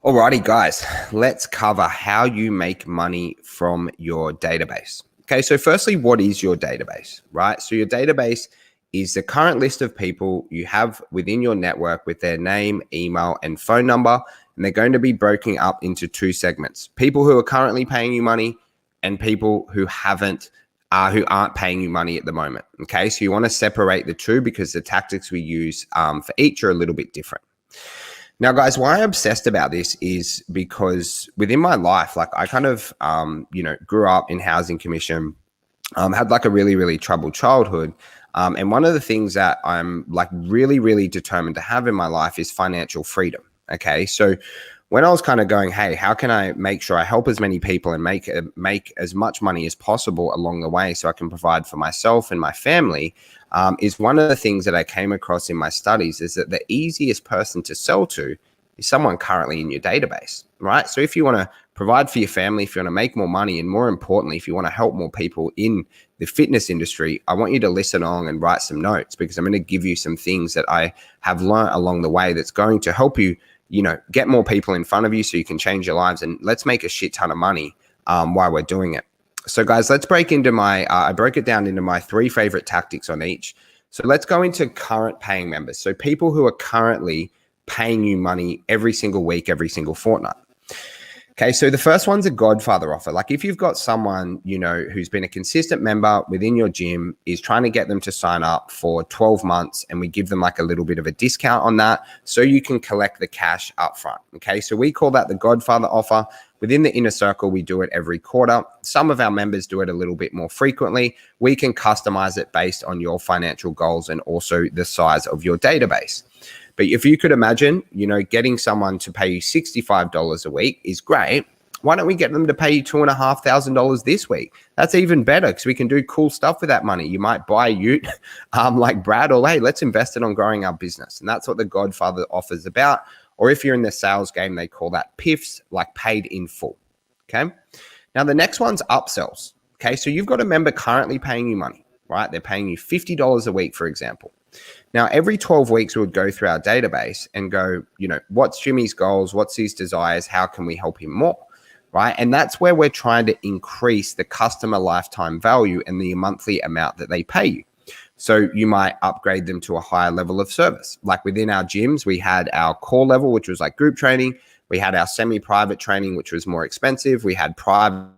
Alrighty, guys, let's cover how you make money from your database. Okay, so firstly, what is your database, right? So your database is the current list of people you have within your network with their name, email, and phone number. And they're going to be broken up into two segments: people who are currently paying you money and people who aren't paying you money at the moment. Okay, so you want to separate the two because the tactics we use for each are a little bit different. Now, guys, why I'm obsessed about this is because within my life, like I kind of, grew up in housing commission, had like a really, really troubled childhood. And one of the things that I'm like really, really determined to have in my life is financial freedom. Okay. So when I was kind of going, hey, how can I make sure I help as many people and make as much money as possible along the way so I can provide for myself and my family, is one of the things that I came across in my studies is that the easiest person to sell to is someone currently in your database, right? So if you want to provide for your family, if you want to make more money, and more importantly, if you want to help more people in the fitness industry, I want you to listen on and write some notes, because I'm going to give you some things that I have learned along the way that's going to help you, get more people in front of you so you can change your lives, and let's make a shit ton of money while we're doing it. So guys, let's break into I broke it down into my 3 favorite tactics on each. So let's go into current paying members. So people who are currently paying you money every single week, every single fortnight. Okay, so the first one's a Godfather offer. Like if you've got someone, who's been a consistent member within your gym, is trying to get them to sign up for 12 months, and we give them like a little bit of a discount on that so you can collect the cash up front. Okay, so we call that the Godfather offer. Within the inner circle, we do it every quarter. Some of our members do it a little bit more frequently. We can customize it based on your financial goals and also the size of your database. But if you could imagine, getting someone to pay you $65 a week is great. Why don't we get them to pay you $2,500 this week? That's even better because we can do cool stuff with that money. You might buy a ute like Brad, or hey, let's invest it on growing our business. And that's what the Godfather offer is about. Or if you're in the sales game, they call that PIFs, like paid in full. Okay. Now the next one's upsells. Okay. So you've got a member currently paying you money, right? They're paying you $50 a week, for example. Now, every 12 weeks, we would go through our database and go, what's Jimmy's goals? What's his desires? How can we help him more? Right. And that's where we're trying to increase the customer lifetime value and the monthly amount that they pay you. So you might upgrade them to a higher level of service. Like within our gyms, we had our core level, which was like group training. We had our semi-private training, which was more expensive. We had private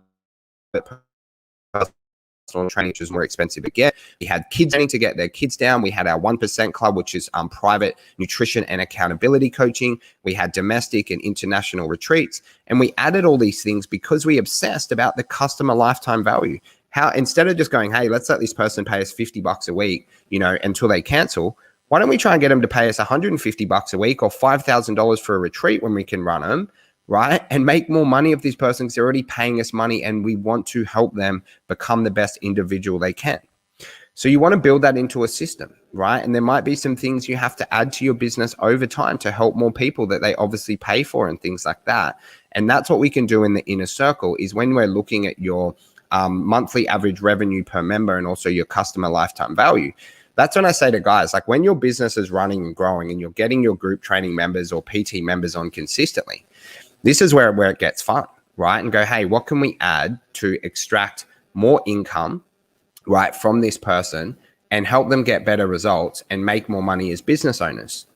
training, which was more expensive to get. We had kids training to get their kids down. We had our 1% club, which is private nutrition and accountability coaching. We had domestic and international retreats. And we added all these things because we obsessed about the customer lifetime value. How instead of just going, hey, let's let this person pay us $50 a week, until they cancel, why don't we try and get them to pay us $150 a week or $5,000 for a retreat when we can run them, right? And make more money of this person because they're already paying us money and we want to help them become the best individual they can. So you want to build that into a system, right? And there might be some things you have to add to your business over time to help more people that they obviously pay for and things like that. And that's what we can do in the inner circle is when we're looking at your monthly average revenue per member and also your customer lifetime value. That's when I say to guys, like when your business is running and growing and you're getting your group training members or PT members on consistently, this is where it gets fun, right? And go, hey, what can we add to extract more income, right, from this person and help them get better results and make more money as business owners?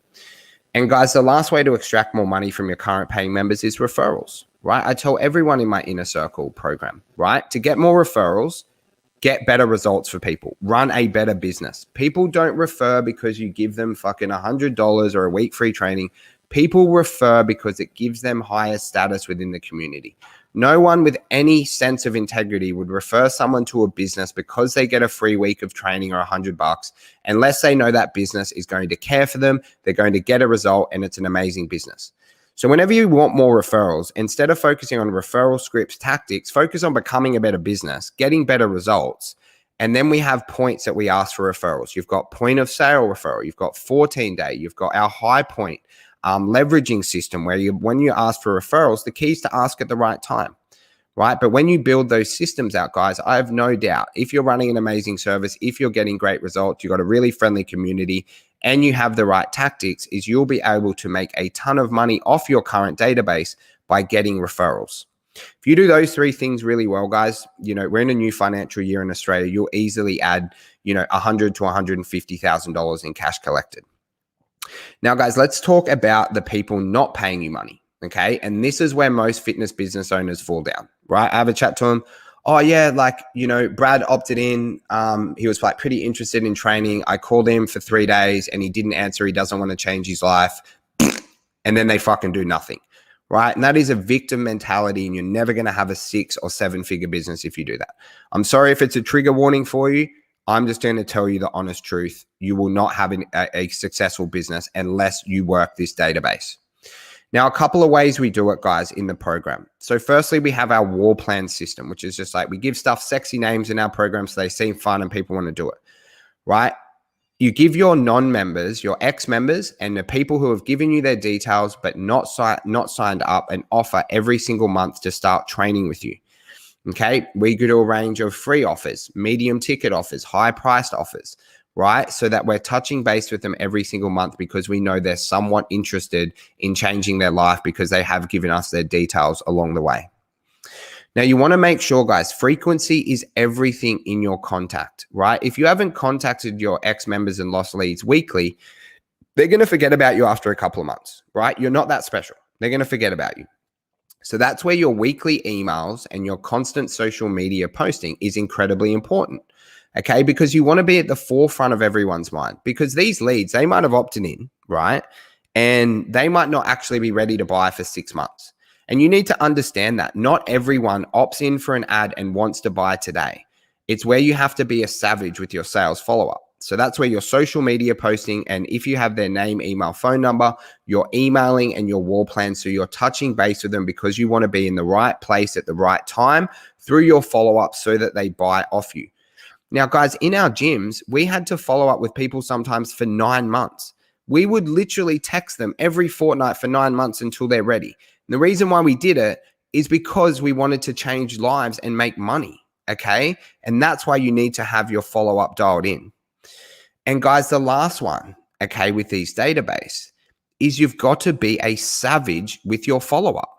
And guys, the last way to extract more money from your current paying members is referrals, right? I tell everyone in my inner circle program, right, to get more referrals, get better results for people, run a better business. People don't refer because you give them fucking $100 or a week free training. People refer because it gives them higher status within the community. No one with any sense of integrity would refer someone to a business because they get a free week of training or $100 unless they know that business is going to care for them, they're going to get a result, and it's an amazing business. So whenever you want more referrals, instead of focusing on referral scripts, tactics, focus on becoming a better business, getting better results. And then we have points that we ask for referrals. You've got point of sale referral. You've got 14-day. You've got our high point leveraging system where when you ask for referrals, the key is to ask at the right time, right? But when you build those systems out, guys, I have no doubt if you're running an amazing service, if you're getting great results, you've got a really friendly community, and you have the right tactics, is you'll be able to make a ton of money off your current database by getting referrals. If you do those three things really well, guys, we're in a new financial year in Australia. You'll easily add, $100,000 to $150,000 in cash collected. Now, guys, let's talk about the people not paying you money. Okay. And this is where most fitness business owners fall down, right? I have a chat to them. Oh yeah, Brad opted in. He was pretty interested in training. I called him for 3 days and he didn't answer. He doesn't want to change his life. And then they fucking do nothing. Right. And that is a victim mentality, and you're never going to have a 6 or 7 figure business if you do that. I'm sorry if it's a trigger warning for you. I'm just going to tell you the honest truth. You will not have a successful business unless you work this database. Now, a couple of ways we do it, guys, in the program. So firstly, we have our war plan system, which is just we give stuff sexy names in our program so they seem fun and people want to do it, right? You give your non-members, your ex-members, and the people who have given you their details but not signed up an offer every single month to start training with you. Okay, we do a range of free offers, medium ticket offers, high-priced offers, right? So that we're touching base with them every single month because we know they're somewhat interested in changing their life because they have given us their details along the way. Now, you want to make sure, guys, frequency is everything in your contact, right? If you haven't contacted your ex-members and lost leads weekly, they're going to forget about you after a couple of months, right? You're not that special. They're going to forget about you. So that's where your weekly emails and your constant social media posting is incredibly important, okay? Because you want to be at the forefront of everyone's mind, because these leads, they might have opted in, right? And they might not actually be ready to buy for 6 months. And you need to understand that not everyone opts in for an ad and wants to buy today. It's where you have to be a savage with your sales follow-up. So that's where your social media posting, and if you have their name, email, phone number, you're emailing and your war plan. So you're touching base with them because you want to be in the right place at the right time through your follow-up so that they buy off you. Now, guys, in our gyms, we had to follow up with people sometimes for 9 months. We would literally text them every fortnight for 9 months until they're ready. And the reason why we did it is because we wanted to change lives and make money, okay? And that's why you need to have your follow-up dialed in. And guys, the last one, okay, with these database is you've got to be a savage with your follow-up.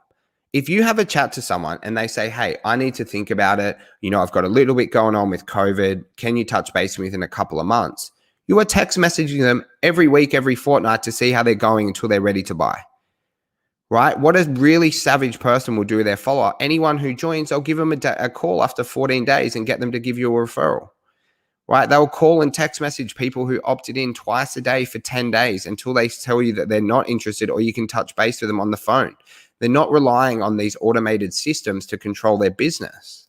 If you have a chat to someone and they say, hey, I need to think about it. I've got a little bit going on with COVID. Can you touch base with me in a couple of months? You are text messaging them every week, every fortnight to see how they're going until they're ready to buy. Right? What a really savage person will do with their follow-up. Anyone who joins, I'll give them a call after 14 days and get them to give you a referral. Right? They'll call and text message people who opted in twice a day for 10 days until they tell you that they're not interested, or you can touch base with them on the phone. They're not relying on these automated systems to control their business.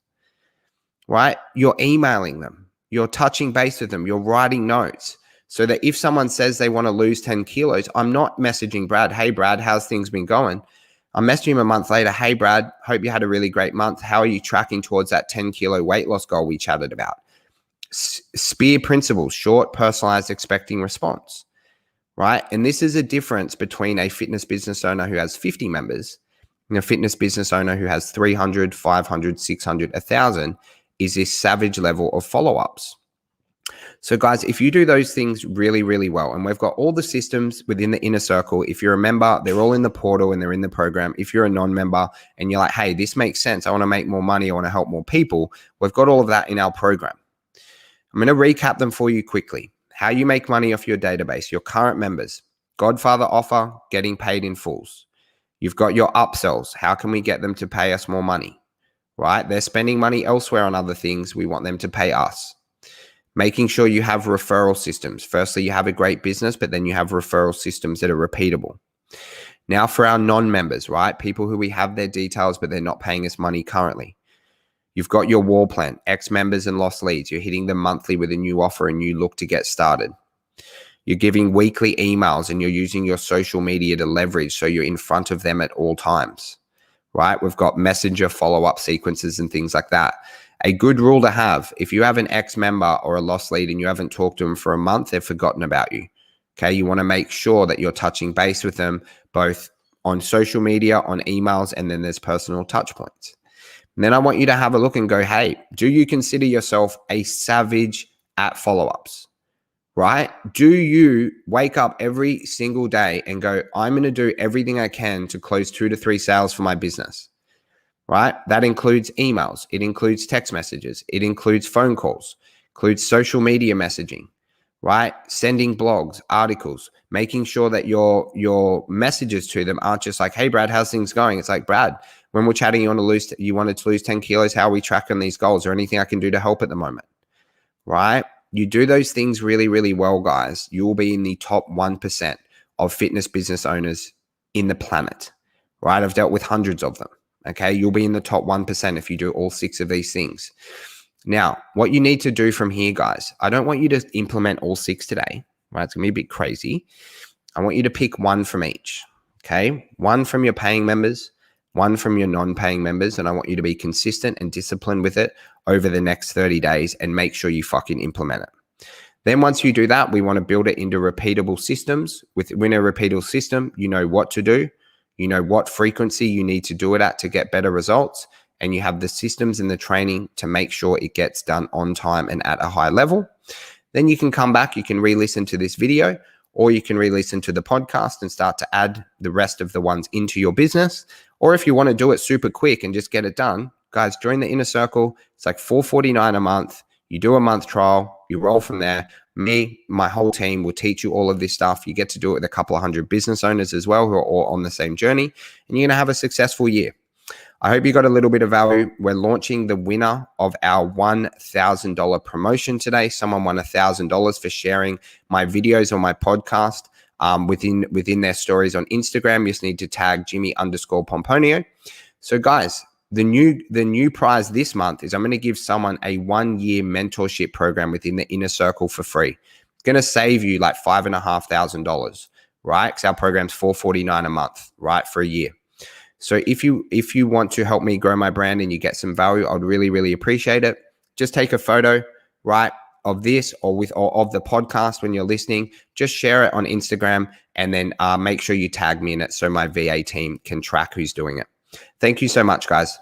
Right? You're emailing them. You're touching base with them. You're writing notes. So that if someone says they want to lose 10 kilos, I'm not messaging Brad, hey, Brad, how's things been going? I'm messaging him a month later, hey, Brad, hope you had a really great month. How are you tracking towards that 10-kilo weight loss goal we chatted about? SPEAR principles, short, personalized, expecting response, right? And this is a difference between a fitness business owner who has 50 members and a fitness business owner who has 300, 500, 600, 1,000 is this savage level of follow-ups. So guys, if you do those things really, really well, and we've got all the systems within the inner circle, if you're a member, they're all in the portal and they're in the program. If you're a non-member and you're like, hey, this makes sense. I want to make more money. I want to help more people. We've got all of that in our program. I'm going to recap them for you quickly. How you make money off your database, your current members, Godfather offer, getting paid in fulls. You've got your upsells. How can we get them to pay us more money, right? They're spending money elsewhere on other things. We want them to pay us. Making sure you have referral systems. Firstly, you have a great business, but then you have referral systems that are repeatable. Now for our non-members, right? People who we have their details, but they're not paying us money currently. You've got your war plan, ex-members and lost leads. You're hitting them monthly with a new offer and you look to get started. You're giving weekly emails and you're using your social media to leverage so you're in front of them at all times, right? We've got messenger follow-up sequences and things like that. A good rule to have, if you have an ex-member or a lost lead and you haven't talked to them for a month, they've forgotten about you. Okay, you want to make sure that you're touching base with them both on social media, on emails, and then there's personal touch points. And then I want you to have a look and go, hey, do you consider yourself a savage at follow-ups? right? Do you wake up every single day and go, I'm going to do everything I can to close 2 to 3 sales for my business, right? That includes emails. It includes text messages. It includes phone calls, includes social media messaging, right? Sending blogs, articles, making sure that your messages to them aren't just like, hey, Brad, how's things going? It's like, Brad, when we're chatting, you wanted to lose 10 kilos. How are we tracking these goals? Or anything I can do to help at the moment, right? You do those things really, really well, guys. You will be in the top 1% of fitness business owners in the planet, right? I've dealt with hundreds of them. Okay. You'll be in the top 1% if you do all 6 of these things. Now, what you need to do from here, guys, I don't want you to implement all 6 today, right? It's going to be a bit crazy. I want you to pick one from each. Okay. One from your paying members, one from your non-paying members, and I want you to be consistent and disciplined with it over the next 30 days and make sure you fucking implement it. Then once you do that, we want to build it into repeatable systems. Within a repeatable system, you know what to do, you know what frequency you need to do it at to get better results, and you have the systems and the training to make sure it gets done on time and at a high level. Then you can come back, you can re-listen to this video, or you can re-listen to the podcast and start to add the rest of the ones into your business. Or if you want to do it super quick and just get it done, guys, join the Inner Circle. It's like $449 a month. You do a month trial, you roll from there. Me, my whole team will teach you all of this stuff. You get to do it with a couple of hundred business owners as well who are all on the same journey, and you're going to have a successful year. I hope you got a little bit of value. We're launching the winner of our $1,000 promotion today. Someone won $1,000 for sharing my videos on my podcast within their stories on Instagram. You just need to tag Jimmy_Pomponio. So guys, the new prize this month is I'm going to give someone a 1-year mentorship program within the Inner Circle for free. It's going to save you like $5,500, right? Because our program's $449 a month, right, for a year. So if you want to help me grow my brand and you get some value, I'd really, really appreciate it. Just take a photo, right, of this or of the podcast when you're listening. Just share it on Instagram and then make sure you tag me in it so my VA team can track who's doing it. Thank you so much, guys.